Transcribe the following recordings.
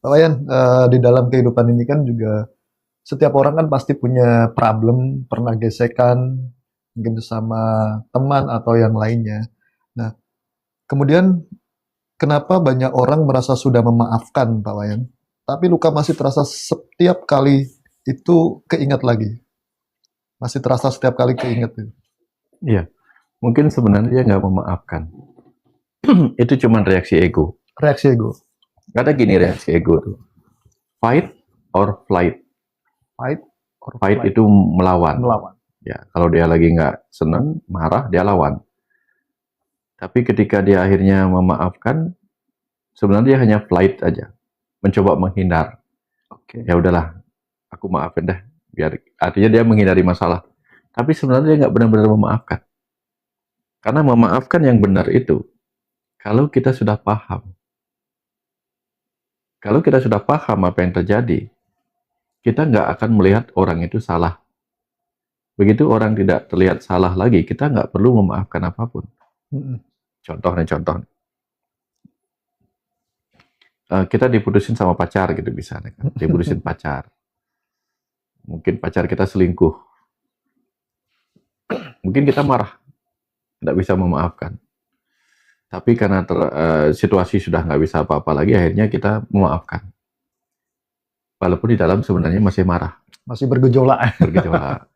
Pak Wayan, di dalam kehidupan ini kan juga setiap orang kan pasti punya problem, pernah gesekan, mungkin sama teman atau yang lainnya. Nah, kemudian kenapa banyak orang merasa sudah memaafkan, Pak Wayan, tapi luka masih terasa setiap kali itu keingat lagi, masih terasa setiap kali keingat itu. Iya, mungkin sebenarnya dia nggak memaafkan. Itu cuma reaksi ego. Reaksi ego, Kata gini reaksi ego tuh, fight or flight. fight or Fight flight, itu melawan. melawan. Ya, kalau dia lagi nggak seneng, marah, dia lawan. Tapi ketika dia akhirnya memaafkan, sebenarnya dia hanya flight aja, mencoba menghindar. Oke. Ya udahlah, aku maafin deh. Biar artinya dia menghindari masalah. Tapi sebenarnya dia nggak benar-benar memaafkan. Karena memaafkan yang benar itu, kalau kita sudah paham. Kalau kita sudah paham apa yang terjadi, kita nggak akan melihat orang itu salah. Begitu orang tidak terlihat salah lagi, kita nggak perlu memaafkan apapun. Mm-mm. Contoh. Kita diputusin sama pacar gitu misalnya kan. Diputusin pacar. Mungkin pacar kita selingkuh. Mungkin kita marah. Nggak bisa memaafkan. Tapi karena situasi sudah nggak bisa apa-apa lagi, akhirnya kita memaafkan. Walaupun di dalam sebenarnya masih marah. Masih bergejolak. Bergejolak.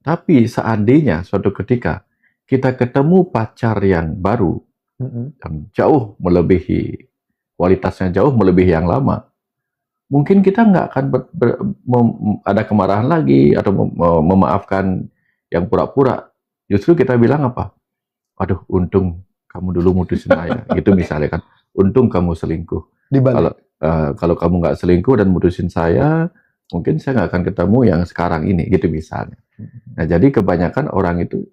Tapi seandainya suatu ketika kita ketemu pacar yang baru, Mm-mm. yang jauh melebihi, kualitasnya jauh melebihi yang lama, mungkin kita nggak akan ada kemarahan lagi atau memaafkan yang pura-pura. Justru kita bilang apa? Aduh, untung kamu dulu mutusin saya, gitu misalnya kan. Untung kamu selingkuh. Dibalik. Kalau kamu nggak selingkuh dan mutusin saya, mungkin saya nggak akan ketemu yang sekarang ini, gitu misalnya. Nah, jadi kebanyakan orang itu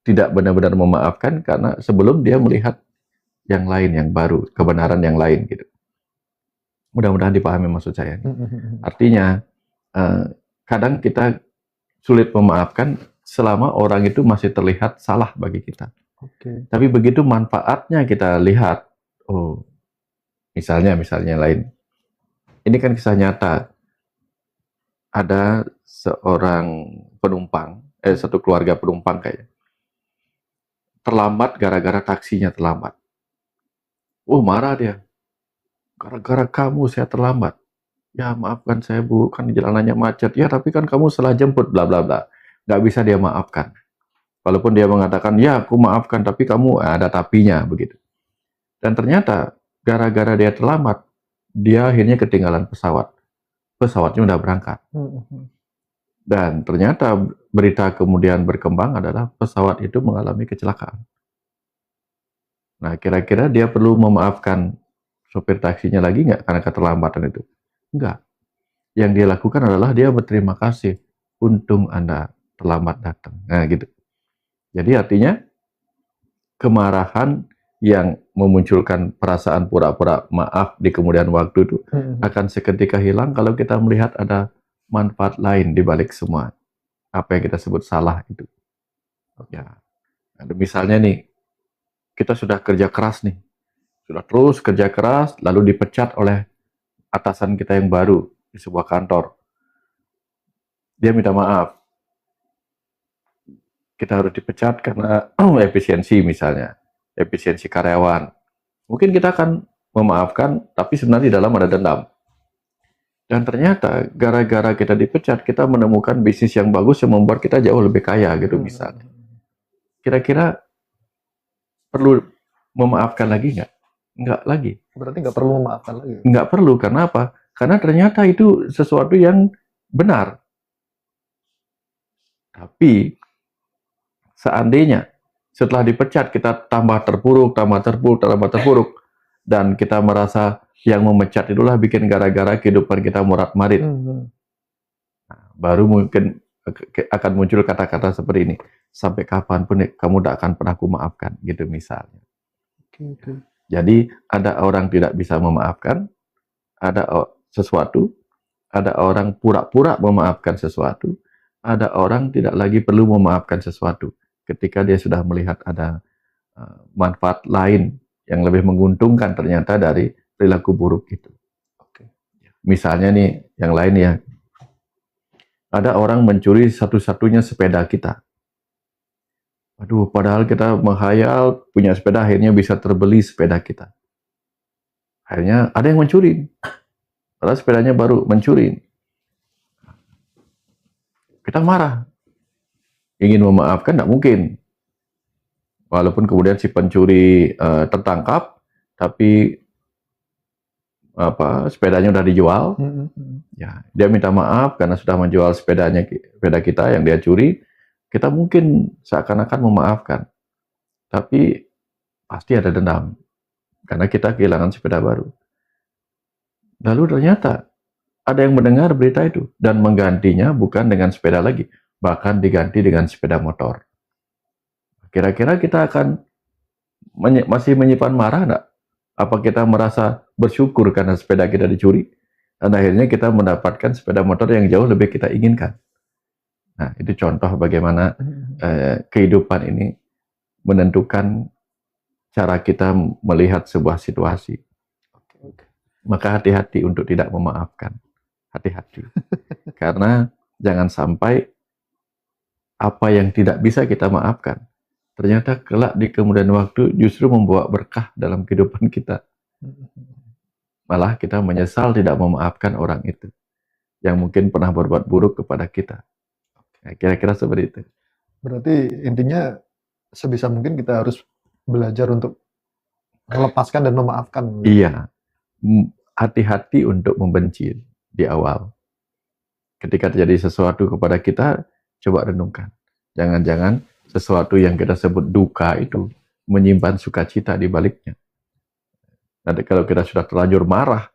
tidak benar-benar memaafkan karena sebelum dia melihat yang lain, yang baru, kebenaran yang lain, gitu. Mudah-mudahan dipahami maksud saya. Mm-mm. Artinya, kadang kita sulit memaafkan selama orang itu masih terlihat salah bagi kita. Oke. Tapi begitu manfaatnya kita lihat, oh, misalnya lain. Ini kan kisah nyata. Ada seorang penumpang, satu keluarga penumpang kayaknya. Terlambat gara-gara taksinya terlambat. Oh, marah dia. Gara-gara kamu saya terlambat. Ya, maafkan saya Bu, kan jalanannya macet. Ya, tapi kan kamu salah jemput, bla bla bla. Nggak bisa dia maafkan. Walaupun dia mengatakan, ya aku maafkan, tapi kamu ada tapinya, begitu. Dan ternyata, gara-gara dia terlambat, dia akhirnya ketinggalan pesawat. Pesawatnya udah berangkat. Mm-mm. Dan ternyata berita kemudian berkembang adalah pesawat itu mengalami kecelakaan. Nah, kira-kira dia perlu memaafkan sopir taksinya lagi nggak karena keterlambatan itu? Enggak. Yang dia lakukan adalah dia berterima kasih. Untung Anda terlambat datang. Nah, gitu. Jadi artinya kemarahan yang memunculkan perasaan pura-pura maaf di kemudian waktu itu Mm-mm. akan seketika hilang kalau kita melihat ada manfaat lain di balik semua apa yang kita sebut salah itu. Ya, ada misalnya nih, kita sudah kerja keras nih, sudah terus kerja keras, lalu dipecat oleh atasan kita yang baru di sebuah kantor. Dia minta maaf, kita harus dipecat karena efisiensi misalnya, efisiensi karyawan. Mungkin kita akan memaafkan, tapi sebenarnya di dalam ada dendam. Dan ternyata gara-gara kita dipecat, kita menemukan bisnis yang bagus yang membuat kita jauh lebih kaya gitu misalnya. Kira-kira perlu memaafkan lagi nggak? Nggak lagi. Berarti nggak perlu memaafkan lagi. Nggak perlu, karena apa? Karena ternyata itu sesuatu yang benar. Tapi seandainya setelah dipecat kita tambah terpuruk, dan kita merasa yang memecat itulah bikin gara-gara kehidupan kita murat-marit. Mm-mm. Nah, baru mungkin akan muncul kata-kata seperti ini. Sampai kapanpun kamu tidak akan pernah aku maafkan, gitu misalnya. Okay. Jadi ada orang tidak bisa memaafkan, ada sesuatu, ada orang pura-pura memaafkan sesuatu, ada orang tidak lagi perlu memaafkan sesuatu ketika dia sudah melihat ada manfaat lain yang lebih menguntungkan ternyata dari perilaku buruk itu. Misalnya nih, yang lain ya, ada orang mencuri satu-satunya sepeda kita. Aduh, padahal kita menghayal punya sepeda, akhirnya bisa terbeli sepeda kita. Akhirnya ada yang mencuri, padahal sepedanya baru, mencuri. Kita marah, ingin memaafkan tidak mungkin. Walaupun kemudian si pencuri tertangkap, tapi sepedanya udah dijual, ya dia minta maaf karena sudah menjual sepeda kita yang dia curi. Kita mungkin seakan-akan memaafkan, tapi pasti ada dendam karena kita kehilangan sepeda baru. Lalu ternyata ada yang mendengar berita itu dan menggantinya bukan dengan sepeda lagi, bahkan diganti dengan sepeda motor. Kira-kira kita akan masih menyimpan marah enggak? Apa kita merasa bersyukur karena sepeda kita dicuri dan akhirnya kita mendapatkan sepeda motor yang jauh lebih kita inginkan? Nah, itu contoh bagaimana kehidupan ini menentukan cara kita melihat sebuah situasi. Maka hati-hati untuk tidak memaafkan. Hati-hati. Karena jangan sampai apa yang tidak bisa kita maafkan, ternyata kelak di kemudian waktu justru membawa berkah dalam kehidupan kita. Malah kita menyesal tidak memaafkan orang itu yang mungkin pernah berbuat buruk kepada kita. Nah, kira-kira seperti itu. Berarti intinya sebisa mungkin kita harus belajar untuk melepaskan dan memaafkan. Iya. Hati-hati untuk membenci di awal. Ketika terjadi sesuatu kepada kita, coba renungkan. Jangan-jangan sesuatu yang kita sebut duka itu menyimpan sukacita di baliknya. Nanti kalau kita sudah terlanjur marah,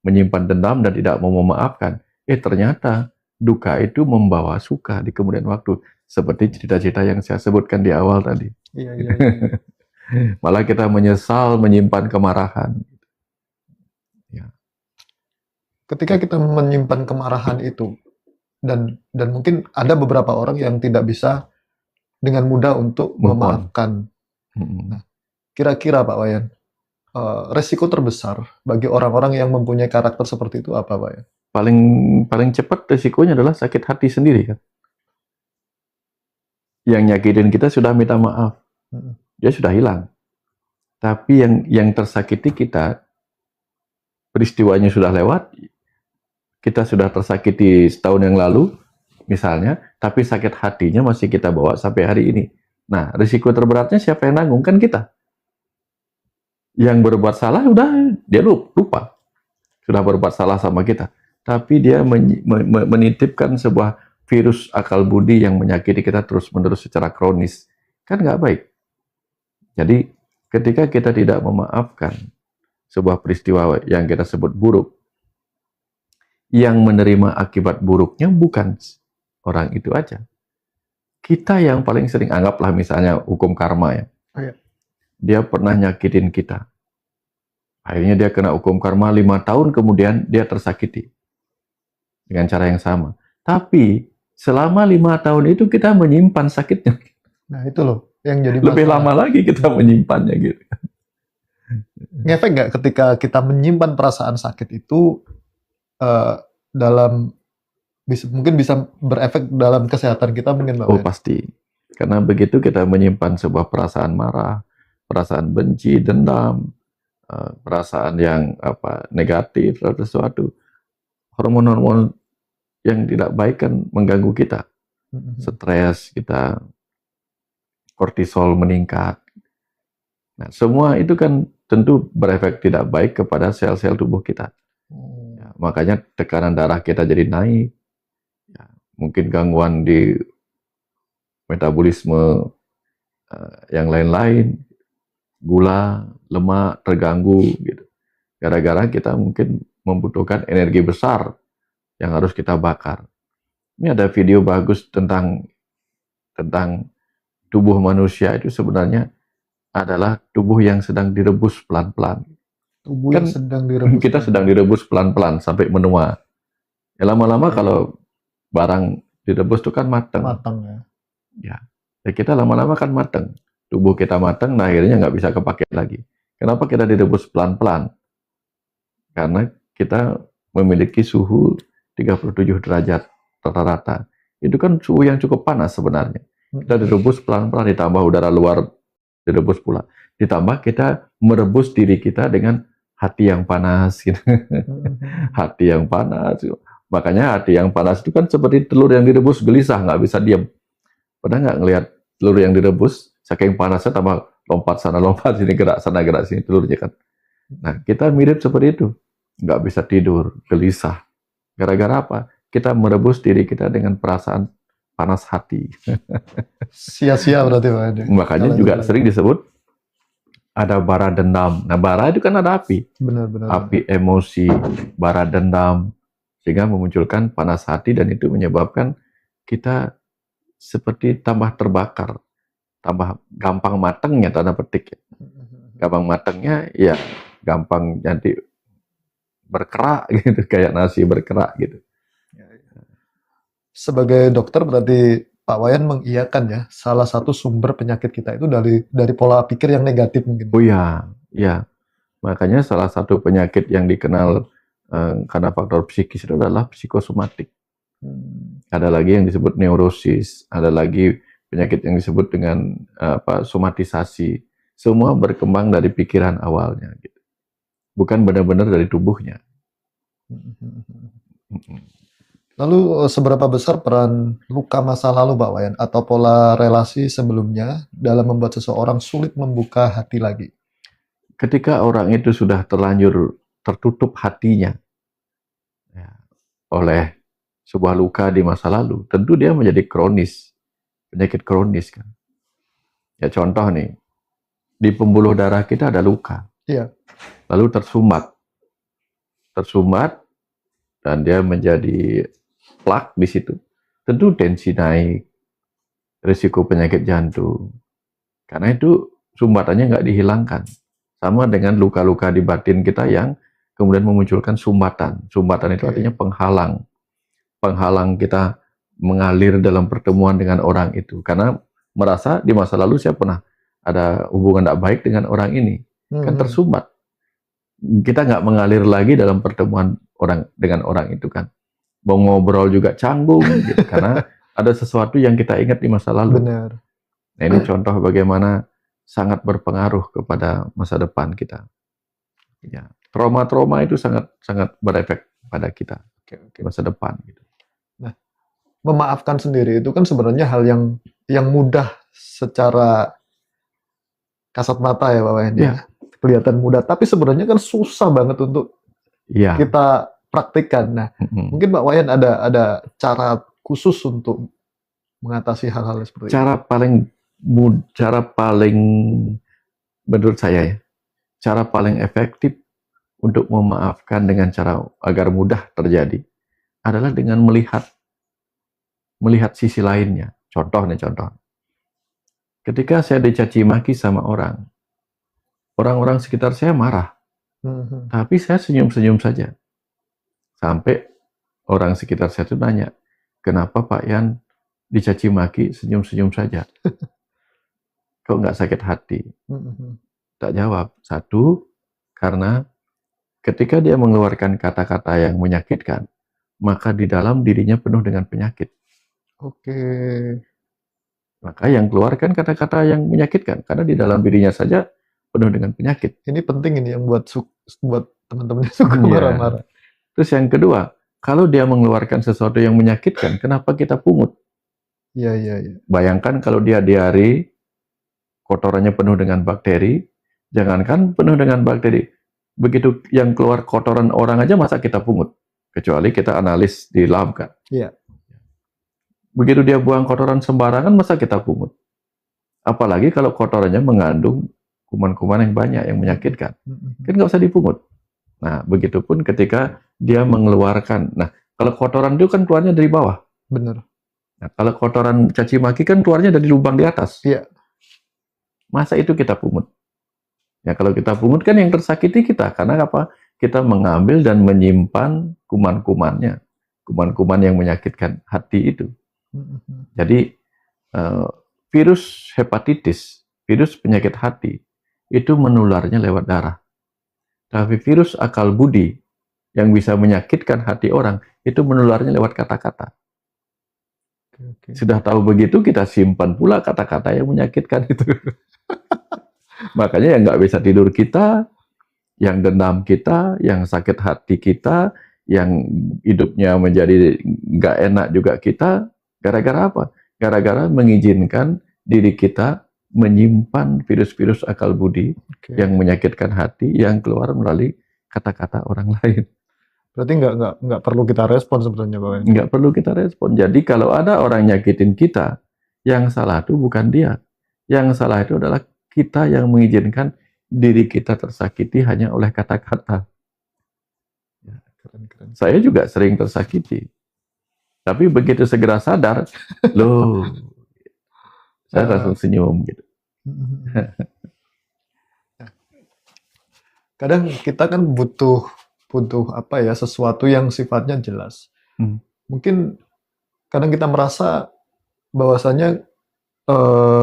menyimpan dendam dan tidak mau memaafkan, ternyata duka itu membawa suka di kemudian waktu. Seperti cerita-cerita yang saya sebutkan di awal tadi. Iya. Malah kita menyesal menyimpan kemarahan. Ya. Ketika kita menyimpan kemarahan itu, dan mungkin ada beberapa orang yang tidak bisa dengan mudah untuk memaafkan. Nah, kira-kira Pak Wayan, resiko terbesar bagi orang-orang yang mempunyai karakter seperti itu apa, Pak Wayan? Paling cepat resikonya adalah sakit hati sendiri kan. Yang nyakitin kita sudah minta maaf, dia sudah hilang. Tapi yang tersakiti kita, peristiwanya sudah lewat, kita sudah tersakiti setahun yang lalu, misalnya, tapi sakit hatinya masih kita bawa sampai hari ini. Nah, risiko terberatnya siapa yang nanggung? Kan kita. Yang berbuat salah, udah dia lupa. Sudah berbuat salah sama kita. Tapi dia menitipkan sebuah virus akal budi yang menyakiti kita terus-menerus secara kronis. Kan nggak baik. Jadi, ketika kita tidak memaafkan sebuah peristiwa yang kita sebut buruk, yang menerima akibat buruknya bukan orang itu aja. Kita yang paling sering, anggaplah misalnya hukum karma ya. Dia pernah nyakitin kita. Akhirnya dia kena hukum karma 5 tahun kemudian dia tersakiti. Dengan cara yang sama. Tapi selama 5 tahun itu kita menyimpan sakitnya. Nah itu loh yang jadi masalah. Lebih lama lagi kita menyimpannya gitu. Ngefek nggak ketika kita menyimpan perasaan sakit itu mungkin bisa berefek dalam kesehatan kita mungkin Pak? Oh pasti. Karena begitu kita menyimpan sebuah perasaan marah, perasaan benci, dendam, perasaan yang negatif atau sesuatu, hormon-hormon yang tidak baik kan mengganggu kita. Stres kita, kortisol meningkat. Nah, semua itu kan tentu berefek tidak baik kepada sel-sel tubuh kita. Ya, makanya tekanan darah kita jadi naik. Ya, mungkin gangguan di metabolisme yang lain-lain, gula, lemak terganggu gitu. Gara-gara kita mungkin membutuhkan energi besar yang harus kita bakar. Ini ada video bagus tentang tubuh manusia itu sebenarnya adalah tubuh yang sedang direbus pelan-pelan. Tubuh kan yang sedang direbus. Kita sedang direbus pelan-pelan sampai menua. Ya lama-lama kalau barang direbus itu kan matang. Matang ya. Ya kita lama-lama kan matang. Tubuh kita matang, nah akhirnya nggak bisa kepake lagi. Kenapa kita direbus pelan-pelan? Karena kita memiliki suhu 37 derajat rata-rata. Itu kan suhu yang cukup panas sebenarnya. Kita direbus pelan-pelan, ditambah udara luar direbus pula. Ditambah kita merebus diri kita dengan hati yang panas. Gitu. Hati yang panas. Makanya hati yang panas itu kan seperti telur yang direbus gelisah, nggak bisa diam. Pernah nggak ngelihat telur yang direbus, saking panasnya tambah lompat sana, lompat sini, gerak sana, gerak sini telurnya kan. Nah, kita mirip seperti itu. Nggak bisa tidur, gelisah. Gara-gara apa? Kita merebus diri kita dengan perasaan panas hati. Sia-sia berarti Pak. Makanya juga sering disebut ada bara dendam. Nah, bara itu kan ada api. Benar-benar. Api emosi, bara dendam. Sehingga memunculkan panas hati dan itu menyebabkan kita seperti tambah terbakar. Tambah gampang matangnya, tanda petik. Gampang matangnya, ya gampang nanti berkerak gitu, kayak nasi berkerak gitu. Sebagai dokter berarti Pak Wayan mengiyakan ya, salah satu sumber penyakit kita itu dari pola pikir yang negatif mungkin. Oh ya, ya. Makanya salah satu penyakit yang dikenal karena faktor psikis itu adalah psikosomatik. Ada lagi yang disebut neurosis, ada lagi penyakit yang disebut dengan somatisasi. Semua berkembang dari pikiran awalnya, gitu. Bukan benar-benar dari tubuhnya. Lalu seberapa besar peran luka masa lalu Pak Wayan atau pola relasi sebelumnya dalam membuat seseorang sulit membuka hati lagi? Ketika orang itu sudah terlanjur tertutup hatinya ya, oleh sebuah luka di masa lalu, tentu dia menjadi kronis, penyakit kronis kan. Ya contoh nih, di pembuluh darah kita ada luka, lalu tersumbat dan dia menjadi plak di situ. Tentu tensi naik, risiko penyakit jantung. Karena itu sumbatannya nggak dihilangkan. Sama dengan luka-luka di batin kita yang kemudian memunculkan sumbatan. Sumbatan itu artinya penghalang. Penghalang kita mengalir dalam pertemuan dengan orang itu. Karena merasa di masa lalu saya pernah ada hubungan tidak baik dengan orang ini. Kan tersumbat. Kita nggak mengalir lagi dalam pertemuan dengan orang itu kan. Mau ngobrol juga canggung gitu, karena ada sesuatu yang kita ingat di masa lalu. Benar. Nah, ini contoh bagaimana sangat berpengaruh kepada masa depan kita. Ya, trauma-trauma itu sangat berefek pada kita masa depan gitu. Nah, memaafkan sendiri itu kan sebenarnya hal yang mudah secara kasat mata ya Pak Wayan. Ya. Kelihatan mudah, tapi sebenarnya kan susah banget untuk kita praktikkan. Nah, mungkin Pak Wayan ada cara khusus untuk mengatasi hal-hal seperti itu. Cara paling menurut saya ya, cara paling efektif untuk memaafkan dengan cara agar mudah terjadi adalah dengan melihat sisi lainnya. Contoh. Ketika saya dicaci maki sama orang-orang sekitar saya marah. Tapi saya senyum-senyum saja. Sampai orang sekitar saya itu nanya, kenapa Pak Yan dicaci maki senyum-senyum saja? Kok nggak sakit hati? Tak jawab. Satu, karena ketika dia mengeluarkan kata-kata yang menyakitkan, maka di dalam dirinya penuh dengan penyakit. Maka yang keluarkan kata-kata yang menyakitkan, karena di dalam dirinya saja penuh dengan penyakit. Ini penting ini yang buat teman-teman yang suka marah-marah. Terus yang kedua, kalau dia mengeluarkan sesuatu yang menyakitkan, kenapa kita pungut? Iya. Bayangkan kalau dia diare, kotorannya penuh dengan bakteri, jangankan penuh dengan bakteri, begitu yang keluar kotoran orang aja masa kita pungut? Kecuali kita analis di lab kan. Iya. Begitu dia buang kotoran sembarangan, masa kita pungut? Apalagi kalau kotorannya mengandung kuman-kuman yang banyak, yang menyakitkan. Kan nggak usah dipungut. Nah, begitupun ketika dia mengeluarkan. Nah, kalau kotoran itu kan keluarnya dari bawah. Benar. Nah, kalau kotoran caci maki kan keluarnya dari lubang di atas. Iya. Masa itu kita pungut? Ya, kalau kita pungut kan yang tersakiti kita. Karena apa? Kita mengambil dan menyimpan kuman-kumannya. Kuman-kuman yang menyakitkan hati itu. Jadi, virus hepatitis, virus penyakit hati, itu menularnya lewat darah. Tapi virus akal budi, yang bisa menyakitkan hati orang, itu menularnya lewat kata-kata. Sudah tahu begitu, kita simpan pula kata-kata yang menyakitkan itu. Makanya yang nggak bisa tidur kita, yang dendam kita, yang sakit hati kita, yang hidupnya menjadi nggak enak juga kita, gara-gara apa? Gara-gara mengizinkan diri kita menyimpan virus-virus akal budi yang menyakitkan hati, yang keluar melalui kata-kata orang lain. Berarti nggak perlu kita respon sebenarnya, Pak. Nggak perlu kita respon. Jadi kalau ada orang nyakitin kita, yang salah itu bukan dia. Yang salah itu adalah kita yang mengizinkan diri kita tersakiti hanya oleh kata-kata. Ya, keren. Saya juga sering tersakiti. Tapi begitu segera sadar, loh, saya langsung senyum gitu. Kadang kita kan butuh apa ya, sesuatu yang sifatnya jelas. Mungkin kadang kita merasa bahwasanya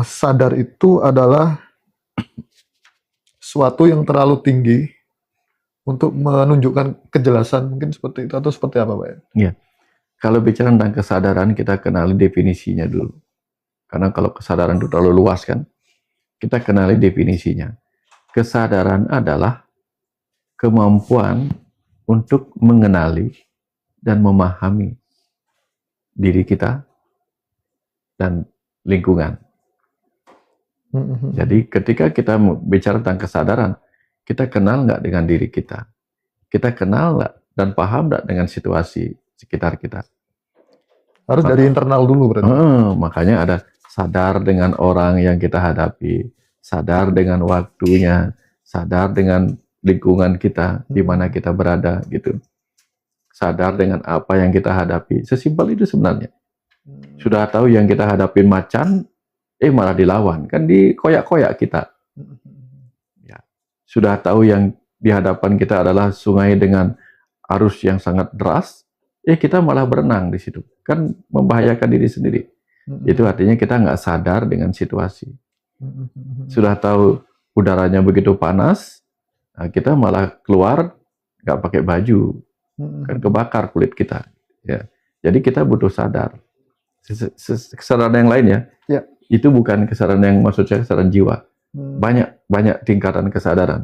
sadar itu adalah suatu yang terlalu tinggi untuk menunjukkan kejelasan, mungkin seperti itu, atau seperti apa, Pak? Ya, kalau bicara tentang kesadaran, kita kenali definisinya dulu. Karena kalau kesadaran itu terlalu luas kan, kita kenali definisinya. Kesadaran adalah kemampuan untuk mengenali dan memahami diri kita dan lingkungan. Jadi ketika kita bicara tentang kesadaran, kita kenal nggak dengan diri kita? Kita kenal nggak dan paham nggak dengan situasi sekitar kita? Harus dari internal dulu berarti. Makanya ada sadar dengan orang yang kita hadapi, sadar dengan waktunya, sadar dengan lingkungan kita, di mana kita berada, gitu. Sadar dengan apa yang kita hadapi. Sesimpel itu sebenarnya. Sudah tahu yang kita hadapin macan, malah dilawan. Kan dikoyak-koyak kita. Ya. Sudah tahu yang di hadapan kita adalah sungai dengan arus yang sangat deras, kita malah berenang di situ. Kan membahayakan diri sendiri. Itu artinya kita nggak sadar dengan situasi. Sudah tahu udaranya begitu panas, kita malah keluar nggak pakai baju, kan kebakar kulit kita. Ya, jadi kita butuh sadar. Kesadaran yang lain ya, itu bukan kesadaran yang maksud saya kesadaran jiwa. Banyak tingkatan kesadaran.